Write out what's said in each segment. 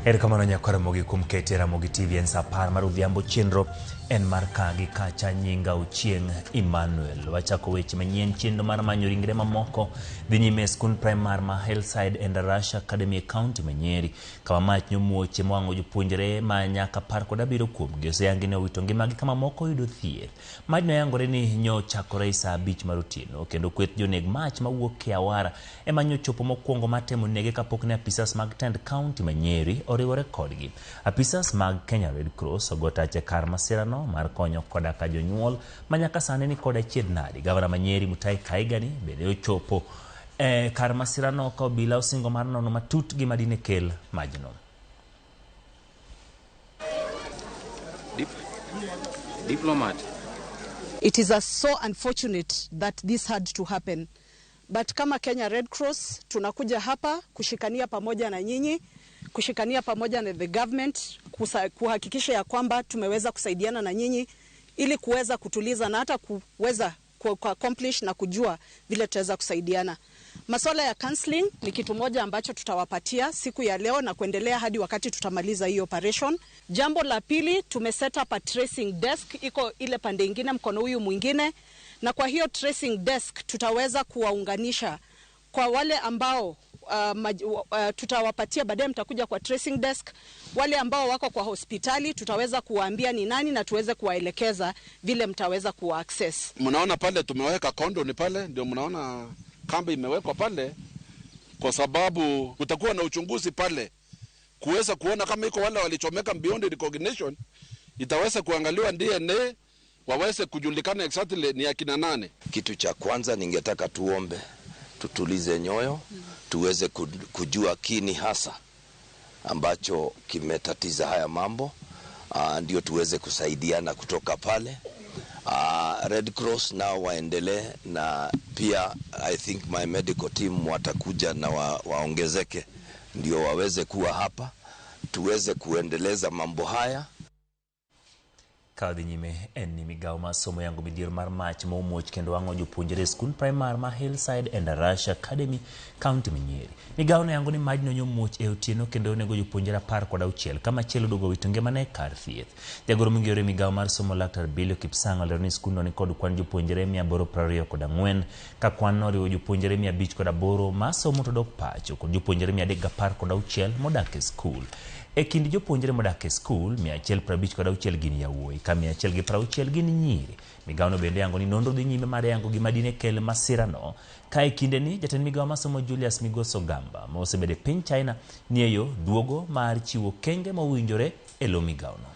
Erokamano nyakora mogi kum ketera mogi TV en sapar mar udhiambo chenro en mar kagi kacha nyinga Ochieng Emmanuel. Wachako weche manyien chenro mar manyo ringre mamoko dhi nyime skul primar ma Hillside and Rush Academy County Manyeri. Kama mach nyomuoche mwango jopuonjre ma nyaka 17 kuomgi oseyangi ne owito ngimagi kama moko yudo thieth. Mach noyangore ni nyochakore saa 5 mar otieno kendo kweth joneg mach mawuok e Awara ema nyochopo mokwongo matemo nege kapok ne apisas mag Tend County Manyeri oriwore kodgi. Apisas mag Kenya Red Cross ogotache kar masirano mar konyo koda ka jonyuol manyaka sani ni koda chied nadi. Gavana Manyeri Mutahi Kahiga bende ochopo kar masirano ka obila osingo mar nono matut gi madine kel majno. Diplomat. It is so unfortunate that this had to happen. But kama Kenya Red Cross tunakuja hapa kushikania pamoja na nyinyi, kushikania pamoja na the government, kuhakikisha ya kwamba tumeweza kusaidiana na nyinyi ili kuweza kutuliza na hata kuweza accomplish na kujua vile tutaweza kusaidiana. Masuala ya counseling ni kitu moja ambacho tutawapatia siku ya leo na kuendelea hadi wakati tutamaliza hii operation. Jambo la pili, tumeset up a tracing desk, iko ile pande nyingine mkono huyu mwingine, na kwa hiyo tracing desk tutaweza kuwaunganisha kwa wale ambao tutawapatia baadaye, mtakuja kwa tracing desk. Wale ambao wako kwa hospitali tutaweza kuwaambia ni nani na tuweze kuwaelekeza vile mtaweza kuwa access. Mnaona pale tumeweka kondoni pale, ndio mnaona kambi imewekwa pale kwa sababu kutakuwa na uchunguzi pale kuweza kuona kama iko wale walichomeka beyond recognition, itaweza kuangaliwa DNA waweze kujulikana exactly ni akina nane. Kitu cha kwanza ningetaka tuombe, tutulize nyoyo, tuweze kujua kini hasa ambacho kimetatiza haya mambo, ndio tuweze kusaidiana kutoka pale. Red Cross nao waendelee, na pia I think my medical team watakuja na waongezeke ndio waweze kuwa hapa tuweze kuendeleza mambo haya. Kadhi nyime en migao masomo yangu midier mar mach momuoch kendo wango jopuonjre skul primar ma Hillside and Rush Academy County Manyeri. Migao yangu ni maj no nyomuoch e otieno kendo nego jopuonjre 16 kama chielo dogo wito ngimane kar thieth. Jagoro mingore migao mar somo Laktar Bilio Kipsang leroni skuno ni kod kwan jopuonjre 824 ka kwan noriwo jopuonjre 508 masomo to dok pacho kod jopuonjre 316 modak e skul. E kindi jopuonjre modak e skul 156 gin yawuoyi ka 160 gin nyiri. Migao bende yango ni nonro dhi nyime mar yango gima dine kel masirano ka e kinde ni jatend migao masomo Julius Migoso Gamba ma osebede piny China nieyo duogo mar chiwo kenge mowinjore e lo migao no.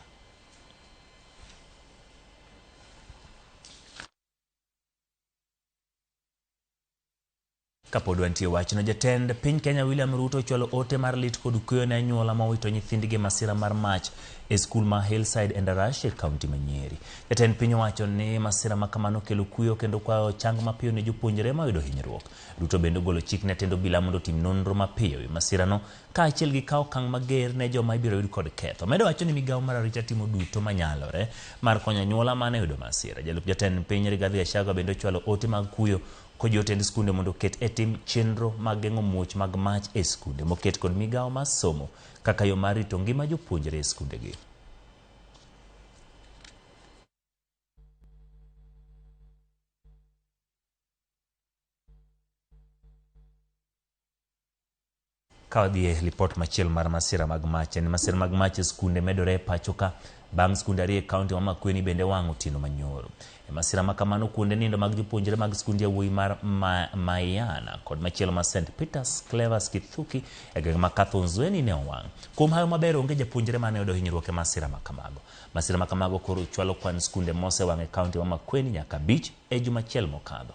Kapod wantie wachno, jatend piny Kenya William Ruto chwalo ote mar lit kod kuyo ne anyuola mowito nyithindgi masira mar mach e skul ma Hillside and Rush County Manyeri. Jatend piny wacho ni masira makamano kelo kuyo kendo kwayo chang mapiyo ne jopuonjre mayudo hinyruok. Ruto bende golo chik ne tendo bila mondo tim nonro mapiyo e masirano ka achiel gi kawo okang' mager ne joma ibiro yud kod ketho. Medo wacho ni migao mar arita timo duto manyalore mar konyo anyuola mane yudo masira. Jalup jatend piny Rigathi Gachagua bende chwalo ote mag kuyo ko jotend skunde mondo ket e tim chenro mag geng'o muoch mag mach e skunde moket kod migao mar somo kaka yo mar rito ngima jopuonjre e skundegi. Kawadhi report machiel mar masira mag mach. En masira mag mach e skunde medore pacho ka bang' skunde 2 e kaunti ma Makueni bende wang'o otieno manyoro. E masira makamano kuonde nindo mag jopuonjre mag skunde yawuoyi mar Mayana kod machielo ma St Peters Clevers Kithuki e gweng' ma Kathonzweni ne owang'. Kuom hayo maber onge japuonjre mane yudo hinyruok e masira makamago. Masira makamago koro chwalo kwan skunde mosewang' e kaunti ma Makueni nyaka 5 e juma achiel mokadho.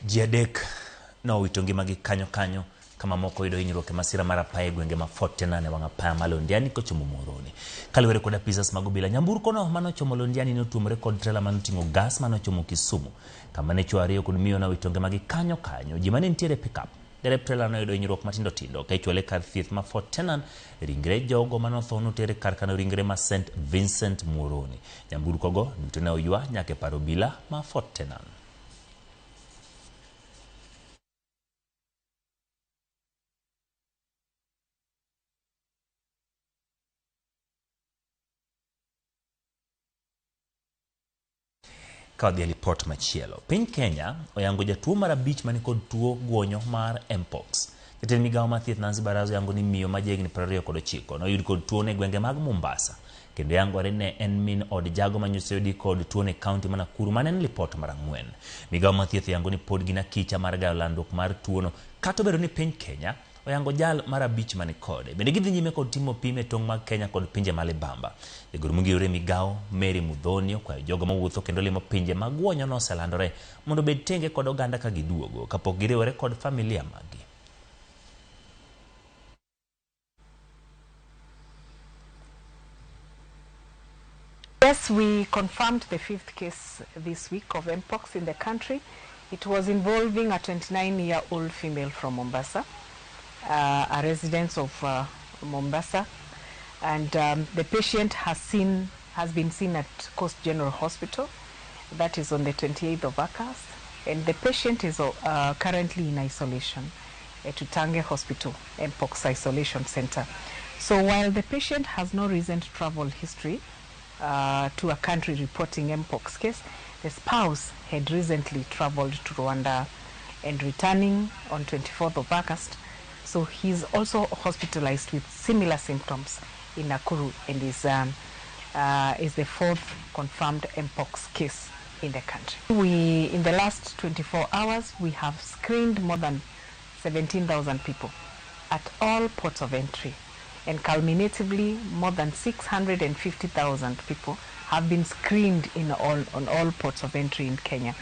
Ji adek no wito ngimagi kanyo kama moko yudo hinyruok e masira mar apaya e gwenge ma Fort Tenan e wang' apaya ma Londiani kochomo Muhoroni. Kaluwore kod apisas mag obila, nyamburko no manochomo Londiani notuomore kod trela manoting'o gas manochomo Kisumu, kama ne chwo ariyo kod miyo nawito ngimagi kanyo. Ji mane nitiere pickup derep trela no yudo hinyruok matindo tindo ka ichwale kar thieth ma Fort Tenan. Ringre jogo manotho notere kar kano ringre ma St Vincent Muhoroni. Nyamburko go duto ne oywa nyaka e paro obila ma Fort Tenan. Kawadhi report machielo. Piny Kenya oyango jatuo mar 5 mani kod tuo guonyo mar Mpox. Jatend migawo mar thieth Nancy Baraza yango ni miyo ma jahigni 29 noyud kod tuo ne gwenge mag Mombasa. Kendo yangore ne en min od jago manyiso yudi kod tuo ne kaunti ma Nakuru, mane en report mar 4. Migawo mar thieth yango ni pod gina kicha mar gayo landruok mar tuo no. Kata obedo ni piny Kenya oyango jal mar 5 mani kode. Bende gidhi nyime kod timo pim e tong' mag Kenya kod pinje malibamba. Jagoro mong'iyore migawo Mary Muthoni okwayo jogo mawuotho kendo limo pinje mag guonyo no oselandore mondo bed tenge kod oganda ka giduogo kapok giriwore kod familia magi. Yes, we confirmed the 5th case this week of Mpox in the country. It was involving a 29-year-old female from Mombasa, a resident of Mombasa, and the patient has been seen at Coast General Hospital. That is on the 28th of August, and the patient is currently in isolation at Tutange Hospital, Mpox Isolation Center. So while the patient has no recent travel history to a country reporting Mpox case, the spouse had recently traveled to Rwanda and returning on 24th of August. So he's also hospitalized with similar symptoms in Nakuru and is the 4th confirmed Mpox case in the country. In the last 24 hours, we have screened more than 17,000 people at all ports of entry. And culminatively, more than 650,000 people have been screened on all ports of entry in Kenya.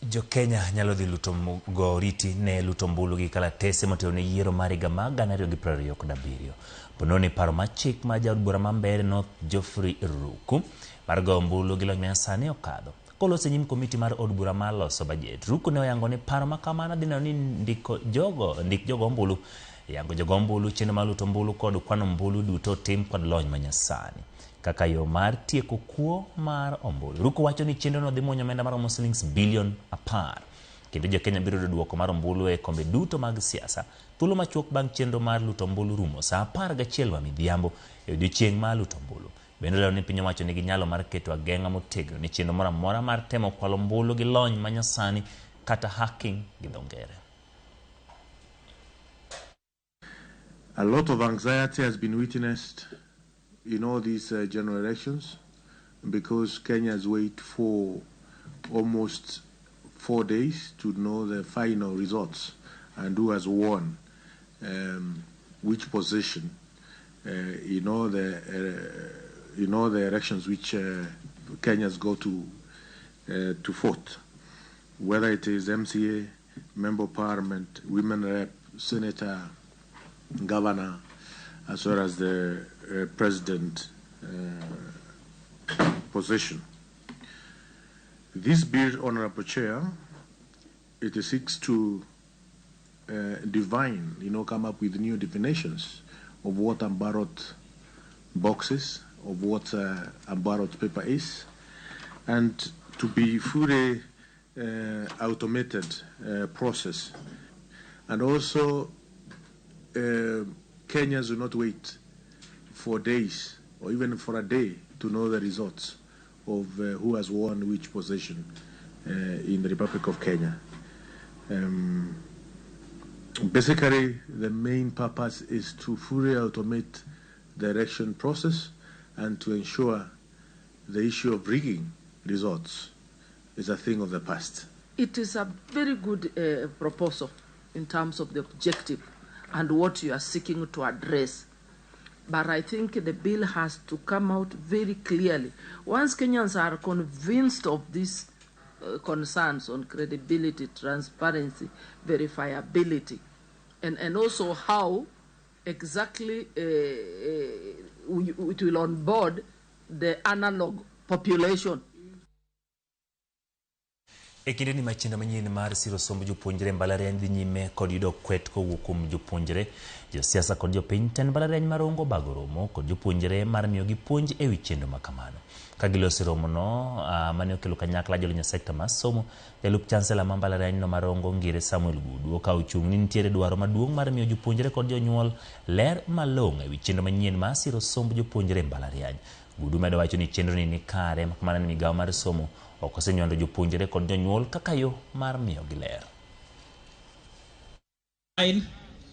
Jo Kenya nyalo dhi luto goriti ne luto mbulu gi kalatese motelo ne yiero mar higa mag 2027. Pononi paro machik ma jaod bura ma Mbeere North Geoffrey Ruku mar go mbulu gi lony manyasani okadho. Kolose nyim komiti mar od bura mar loso bajet. Ruku ne oyango ni paro makamano dhi neno ni ndik jogo mbulu yango jogo mbulu chenro mar luto mbulu kod kwano mbulu duto tim kod lony manyasani kaka yo mar tieko kuo mar ombulu. Ruku wacho ni chenro no dhi muonyo omenda mar shillings bilion 10. Kendo jo Kenya biro duoko mar ombulu e kombe duto mag siasa. Thuolo machuok bang' chenro mar luto ombulu rumo saa 11 wa midhiambo e odiechieng' mar luto ombulu. Bende leo ni piny owacho nigi nyalo mar keto ageng'a motegno ni chenro moro amora mar temo kwalo ombulu gi lony manyasani kata hacking gi dho ngere. A lot of anxiety has been witnessed in all these general elections because Kenyans wait for almost 4 days to know the final results and who has won which position in all the elections which Kenyans go to vote, whether it is MCA, Member of Parliament, Women Rep, Senator, Governor, as well as the President position. This bill, Honorable Chair, it seeks to define, come up with new definitions of what a ballot box is, of what a ballot paper is, and to be fully automated process. And also, Kenyans will not wait for days or even for a day to know the results of who has won which position in the Republic of Kenya. Basically, the main purpose is to fully automate the election process and to ensure the issue of rigging results is a thing of the past. It is a very good proposal in terms of the objective and what you are seeking to address. But I think the bill has to come out very clearly. Once Kenyans are convinced of these concerns on credibility, transparency, verifiability, and also how exactly it will onboard the analog population. Ekinde ni machinda manyien mar siro somb jopuonjre mbalariany dhi nyime kod yudo kwet kowuok kuom jopuonjre, josiasa kod jopiny ten mbalariany marongo bago romo kod jopuonjre mar miyo gi puonj e wi chenro ma kamano. Ka giloso romono mane okelo kanyakla jolony e sekta mar somo, jalup chancellor ma mbalariany no marongo Ngire Samuel Gudu okawo chung' ni nitiere dwaro maduong' mar miyo jopuonjre kod jonyuol ler malong'o e wi chenro manyien mar siro somb jopuonjre mbalariany. Gudu medo wacho ni chenro ni kare makmana ni migawo mar somo ok osenyondo jopuonjre kod jonyuol kaka yo mar miyo gi ler.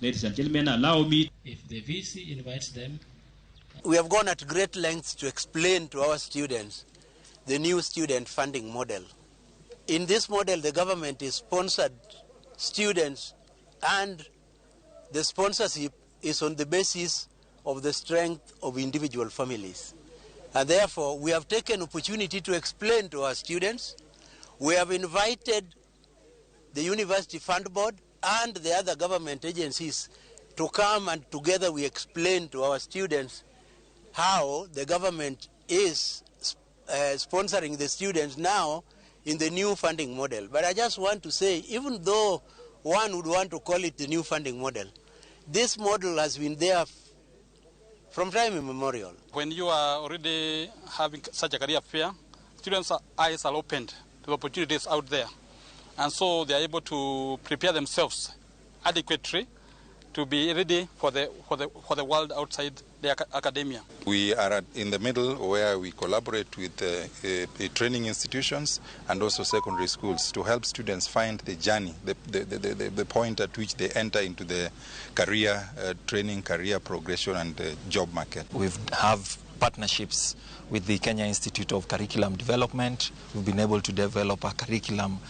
Ladies and gentlemen, allow me. If the VC invites them. We have gone at great lengths to explain to our students the new student funding model. In this model, the government is sponsored students, and the sponsorship is on the basis of the strength of individual families. And therefore, we have taken opportunity to explain to our students. We have invited the University Fund Board and the other government agencies to come, and together we explain to our students how the government is sponsoring the students now in the new funding model. But I just want to say, even though one would want to call it the new funding model, this model has been there from time immemorial. When you are already having such a career fair, students' eyes are opened to the opportunities out there. And so they are able to prepare themselves adequately to be ready for the world outside the academia. We are in the middle where we collaborate with training institutions and also secondary schools to help students find the journey, the point at which they enter into the career training, career progression and job market. We have partnerships with the Kenya Institute of Curriculum Development. We've been able to develop a curriculum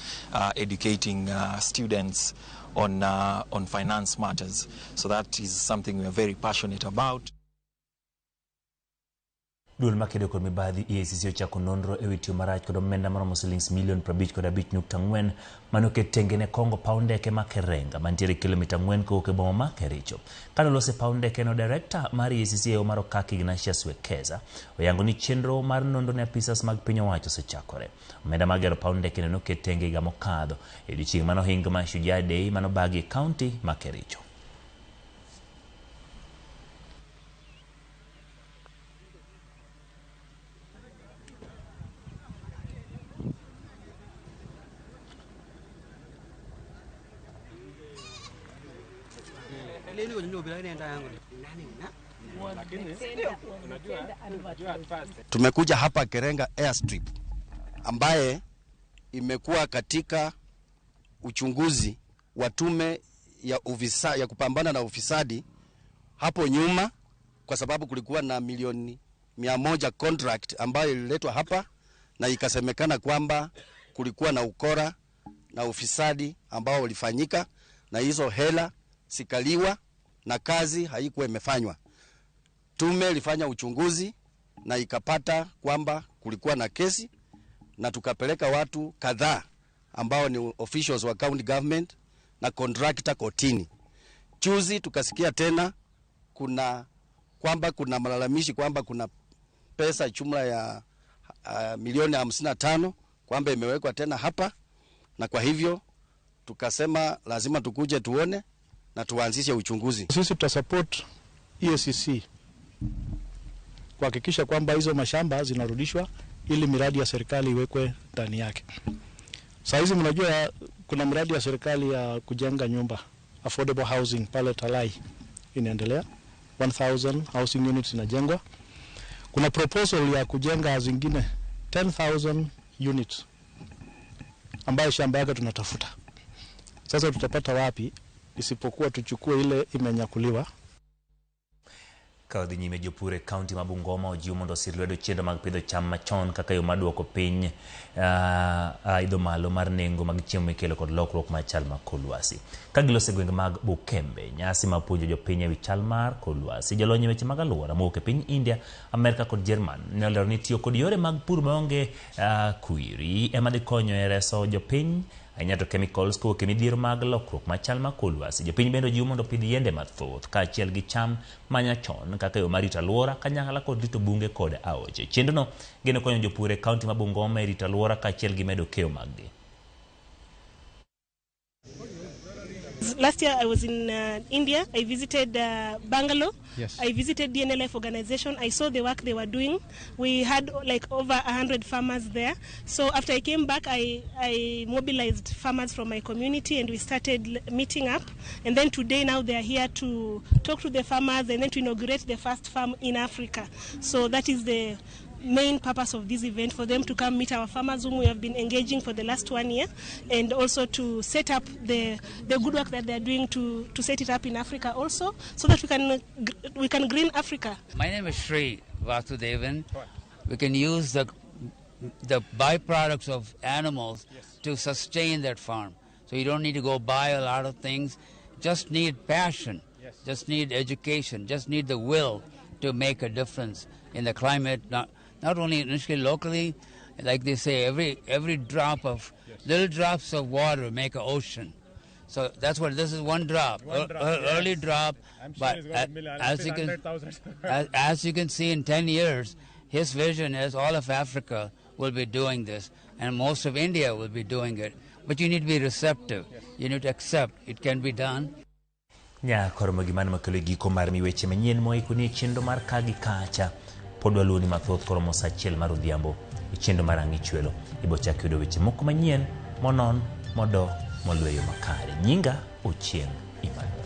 educating students on finance matters. So that is something we are very passionate about. Duol makedo kod mibadhi EACC ochako nonro e wi tiyo marach kod omenda maromo shillings milion 55.4 manoket tengene Kongo paw ndeke ma Kerenga mantiere kilomita 4 kowuok e boma ma Kericho. Kanolose paw ndeke no director mar EACC Omaro Kaki Ignatius Wekesa oyango ni chenro mar nonro ne apisas mag piny owacho osechakore. Omenda magero paw ndeke no ket tenge higa mokadho e odiechieng' manohinga ma Shujaa Day manobagi e kaunti ma Kericho. Tumekuja hapa Kerenga Airstrip ambaye imekuwa katika uchunguzi wa tume ya kupambana na ufisadi hapo nyuma, kwa sababu kulikuwa na milioni 100 contract ambayo ililetwa hapa na ikasemekana kwamba kulikuwa na ukora na ufisadi ambao ulifanyika na hizo hela sikaliwa na kazi haikuwa imefanywa. Tume ilifanya uchunguzi na ikapata kwamba kulikuwa na kesi, na tukapeleka watu kadhaa ambao ni officials wa county government na contractor kotini. Juzi tukasikia tena kuna malalamishi kwamba kuna pesa jumla ya milioni 55 kwamba imewekwa tena hapa, na kwa hivyo tukasema lazima tukuje tuone na tuanzishe uchunguzi. Sisi tutasupport EACC kuhakikisha kwamba hizo mashamba zinarudishwa ili miradi ya serikali iwekwe ndani yake. Sasa hizi mnajua kuna miradi ya serikali ya kujenga nyumba affordable housing pale Talai inaendelea, 1000 housing units inajengwa. Kuna proposal ya kujenga zingine 10000 units ambayo shamba yake tunatafuta. Sasa tutapata wapi isipokuwa tuchukue ile imenyakuliwa? Kaodhi nyime jopure kaunti ma Bungoma ojiwo mondo osir lwedo chenro mag pidho cham machon kaka yo maduoko piny idho malo mar nengo mag chiemo mikelo kod lokruok mar chal mar kor lwasi. Ka gilose gwenge mag Bukembe, nyasi ma puonjo jopiny e wi chal mar kor lwasi, jolony weche mag alwora mowuok e piny India, Amerika kod Jerman ne olero ni tiyo kod yore mag pur maonge kwiri ema dhi konyo e reso jopiny Ahinya to chemicals kowuok e midhiero mag lokruok machal makor lwasi. Jopiny bende ojiw mondo opidh yiende mathoth kaachiel gi cham manyachon kaka yo mar rito alwora kanyakla kod rito bunge kod aoche. Chenrono geno konyo jopur e kaunti ma Bungoma e rito alwora kaachiel gi medo keyo maggi. Last year I was in India. I visited Bangalore. Yes. I visited DNLF organization. I saw the work they were doing. We had like over 100 farmers there. So after I came back, I mobilized farmers from my community and we started meeting up. And then today now they are here to talk to the farmers and then to inaugurate the first farm in Africa. So that is the main purpose of this event, for them to come meet our farmers whom we have been engaging for the last 1 year, and also to set up the good work that they are doing to set it up in Africa also, so that we can green Africa. My name is Sri Vasudevan. We can use the byproducts of animals to sustain that farm. So you don't need to go buy a lot of things. Just need passion. Just need education. Just need the will to make a difference in the climate. Not only initially locally, like they say, every drop of little drops of water make an ocean. So that's what this is. One drop, early drop. But as you can see, in 10 years, his vision is all of Africa will be doing this, and most of India will be doing it. But you need to be receptive. You need to accept it can be done. Koromo gimana makelo giko mar miweche manyien moikuni chenro mar kagi kacha. Pod waluoni mathoth koromo sa achiel mar odhiambo e chenro mar Ang'ichwelo. Ibo chak yudo weche moko manyien monon modo molueyo makare. Nyinga Ochieng' Imani.